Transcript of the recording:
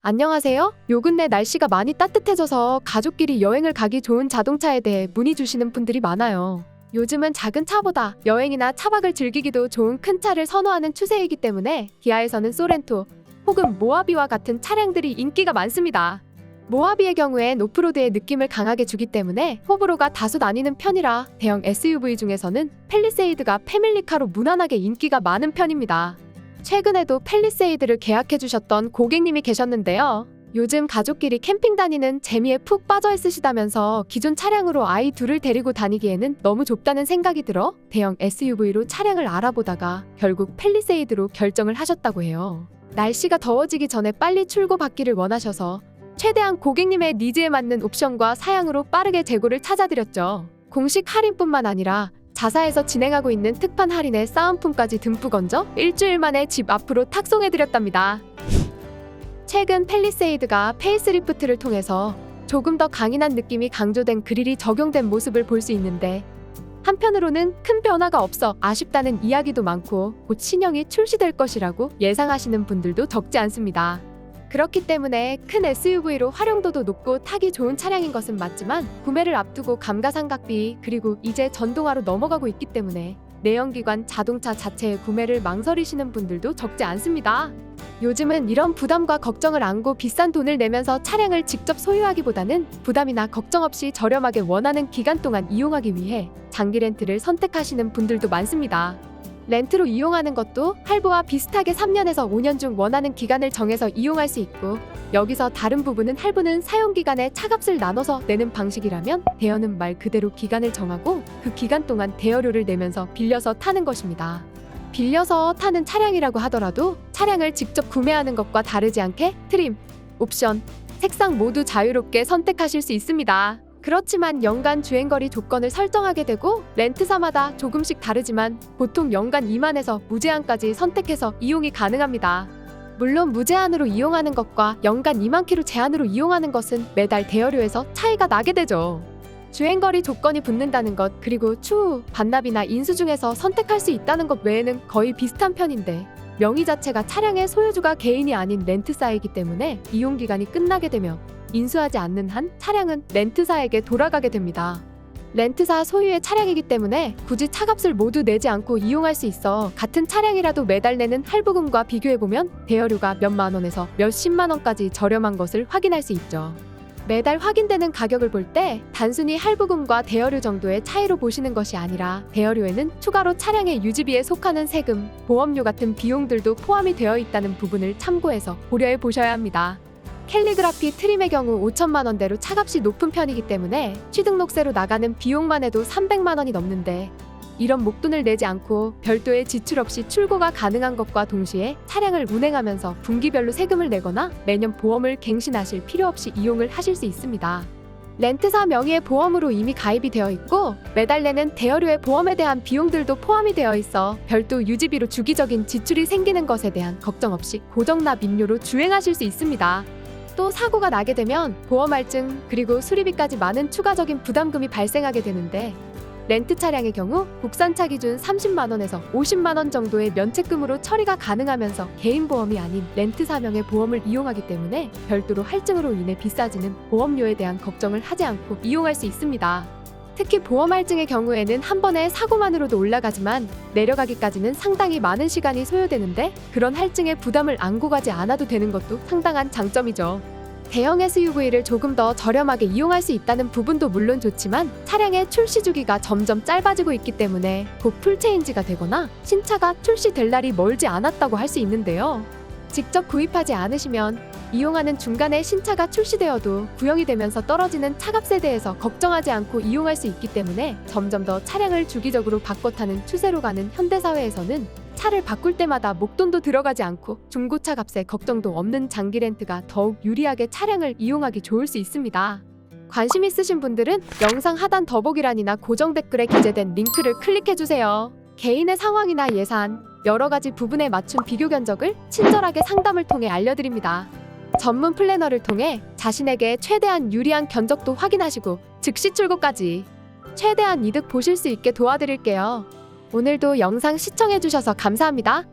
안녕하세요. 요 근래 날씨가 많이 따뜻해져서 가족끼리 여행을 가기 좋은 자동차에 대해 문의 주시는 분들이 많아요. 요즘은 작은 차보다 여행이나 차박을 즐기기도 좋은 큰 차를 선호하는 추세이기 때문에 기아에서는 소렌토 혹은 모하비와 같은 차량들이 인기가 많습니다. 모하비의 경우엔 오프로드의 느낌을 강하게 주기 때문에 호불호가 다소 나뉘는 편이라 대형 SUV 중에서는 팰리세이드가 패밀리카로 무난하게 인기가 많은 편입니다. 최근에도 팰리세이드를 계약해주셨던 고객님이 계셨는데요. 요즘 가족끼리 캠핑 다니는 재미에 푹 빠져 있으시다면서 기존 차량으로 아이 둘을 데리고 다니기에는 너무 좁다는 생각이 들어 대형 SUV로 차량을 알아보다가 결국 팰리세이드로 결정을 하셨다고 해요. 날씨가 더워지기 전에 빨리 출고받기를 원하셔서 최대한 고객님의 니즈에 맞는 옵션과 사양으로 빠르게 재고를 찾아드렸죠. 공식 할인뿐만 아니라 자사에서 진행하고 있는 특판 할인에 사은품까지 듬뿍 얹어 일주일 만에 집 앞으로 탁송해드렸답니다. 최근 팰리세이드가 페이스리프트를 통해서 조금 더 강인한 느낌이 강조된 그릴이 적용된 모습을 볼 수 있는데 한편으로는 큰 변화가 없어 아쉽다는 이야기도 많고 곧 신형이 출시될 것이라고 예상하시는 분들도 적지 않습니다. 그렇기 때문에 큰 SUV로 활용도도 높고 타기 좋은 차량인 것은 맞지만 구매를 앞두고 감가상각비 그리고 이제 전동화로 넘어가고 있기 때문에 내연기관 자동차 자체의 구매를 망설이시는 분들도 적지 않습니다. 요즘은 이런 부담과 걱정을 안고 비싼 돈을 내면서 차량을 직접 소유하기보다는 부담이나 걱정 없이 저렴하게 원하는 기간 동안 이용하기 위해 장기 렌트를 선택하시는 분들도 많습니다. 렌트로 이용하는 것도 할부와 비슷하게 3년에서 5년 중 원하는 기간을 정해서 이용할 수 있고 여기서 다른 부분은 할부는 사용기간에 차값을 나눠서 내는 방식이라면 대여는 말 그대로 기간을 정하고 그 기간 동안 대여료를 내면서 빌려서 타는 것입니다. 빌려서 타는 차량이라고 하더라도 차량을 직접 구매하는 것과 다르지 않게 트림, 옵션, 색상 모두 자유롭게 선택하실 수 있습니다. 그렇지만 연간 주행거리 조건을 설정하게 되고 렌트사마다 조금씩 다르지만 보통 연간 2만에서 무제한까지 선택해서 이용이 가능합니다. 물론 무제한으로 이용하는 것과 연간 2만 킬로 제한으로 이용하는 것은 매달 대여료에서 차이가 나게 되죠. 주행거리 조건이 붙는다는 것 그리고 추후 반납이나 인수 중에서 선택할 수 있다는 것 외에는 거의 비슷한 편인데 명의 자체가 차량의 소유주가 개인이 아닌 렌트사이기 때문에 이용기간이 끝나게 되면 인수하지 않는 한 차량은 렌트사에게 돌아가게 됩니다. 렌트사 소유의 차량이기 때문에 굳이 차값을 모두 내지 않고 이용할 수 있어 같은 차량이라도 매달 내는 할부금과 비교해보면 대여료가 몇만 원에서 몇십만 원까지 저렴한 것을 확인할 수 있죠. 매달 확인되는 가격을 볼 때 단순히 할부금과 대여료 정도의 차이로 보시는 것이 아니라 대여료에는 추가로 차량의 유지비에 속하는 세금, 보험료 같은 비용들도 포함이 되어 있다는 부분을 참고해서 고려해 보셔야 합니다. 캘리그라피 트림의 경우 5천만 원대로 차값이 높은 편이기 때문에 취등록세로 나가는 비용만 해도 300만 원이 넘는데 이런 목돈을 내지 않고 별도의 지출 없이 출고가 가능한 것과 동시에 차량을 운행하면서 분기별로 세금을 내거나 매년 보험을 갱신하실 필요 없이 이용을 하실 수 있습니다. 렌트사 명의의 보험으로 이미 가입이 되어 있고 매달 내는 대여료의 보험에 대한 비용들도 포함이 되어 있어 별도 유지비로 주기적인 지출이 생기는 것에 대한 걱정 없이 고정납입료로 주행하실 수 있습니다. 또 사고가 나게 되면 보험 할증 그리고 수리비까지 많은 추가적인 부담금이 발생하게 되는데 렌트 차량의 경우 국산차 기준 30만 원에서 50만 원 정도의 면책금으로 처리가 가능하면서 개인 보험이 아닌 렌트 사명의 보험을 이용하기 때문에 별도로 할증으로 인해 비싸지는 보험료에 대한 걱정을 하지 않고 이용할 수 있습니다. 특히 보험 할증의 경우에는 한 번에 사고만으로도 올라가지만 내려가기까지는 상당히 많은 시간이 소요되는데 그런 할증의 부담을 안고 가지 않아도 되는 것도 상당한 장점이죠. 대형 SUV를 조금 더 저렴하게 이용할 수 있다는 부분도 물론 좋지만 차량의 출시 주기가 점점 짧아지고 있기 때문에 곧 풀체인지가 되거나 신차가 출시될 날이 멀지 않았다고 할 수 있는데요. 직접 구입하지 않으시면 이용하는 중간에 신차가 출시되어도 구형이 되면서 떨어지는 차값에 대해서 걱정하지 않고 이용할 수 있기 때문에 점점 더 차량을 주기적으로 바꿔 타는 추세로 가는 현대사회에서는 차를 바꿀 때마다 목돈도 들어가지 않고 중고차 값에 걱정도 없는 장기 렌트가 더욱 유리하게 차량을 이용하기 좋을 수 있습니다. 관심 있으신 분들은 영상 하단 더보기란이나 고정 댓글에 기재된 링크를 클릭해주세요. 개인의 상황이나 예산, 여러 가지 부분에 맞춘 비교 견적을 친절하게 상담을 통해 알려드립니다. 전문 플래너를 통해 자신에게 최대한 유리한 견적도 확인하시고 즉시 출고까지 최대한 이득 보실 수 있게 도와드릴게요. 오늘도 영상 시청해주셔서 감사합니다.